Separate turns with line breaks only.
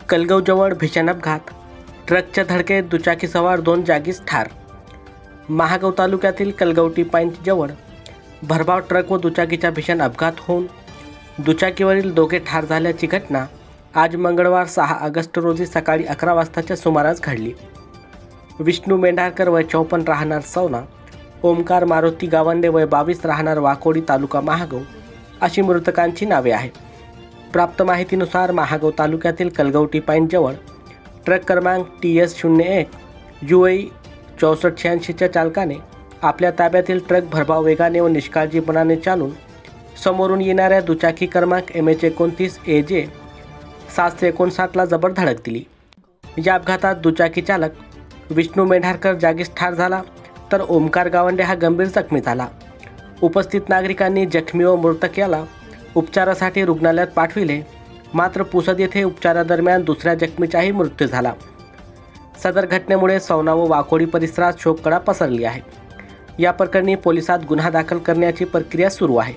कलगावजवळ भीषण अपघात, ट्रकच्या धडकेत दुचाकी सवार 2 जागीच ठार। महागाव तालुक्यातील कलगाव टी पॉइंट जवळ भरधाव ट्रक व दुचाकीचा भीषण अपघात होऊन दुचाकीवरील दोघे ठार झाल्याची घटना आज मंगळवार 6 ऑगस्ट रोजी सकाळी 11 वाजताच्या सुमारास घडली। विष्णू मेंढारकर वय 54 राहणार सौना, ओमकार मारुती गावंडे वय 22 राहणार वाकोडी तालुका महागाव अशी मृतकांची नावे आहेत। प्राप्त माहितीनुसार महागाव तालुक्यातील कलगाव टी पॉइंट जवळ ट्रक क्रमांक TS01 UAE 6486च्या चालकाने आपल्या ताब्यातील ट्रक भरधाव वेगाने व निष्काळजीपणाने चालून समोरून येणाऱ्या दुचाकी क्रमांक MH29 AJ 759ला जबर धडक दिली। या अपघातात दुचाकी चालक विष्णू मेंढारकर जागीच ठार झाला, तर ओमकार गावंडे हा गंभीर जखमी झाला। उपस्थित नागरिकांनी जखमी व मृतक याला उपचारासाठी रुग्णालयात पाठविले, मात्र पुसद येथे उपचारादरम्यान दुसऱ्या जखमीचाही मृत्यू झाला। सदर घटनेमुळे सौना व वाकोडी परिसरात शोककळा पसरली आहे। या प्रकरणी पोलिसात गुन्हा दाखल करण्याची प्रक्रिया सुरू आहे।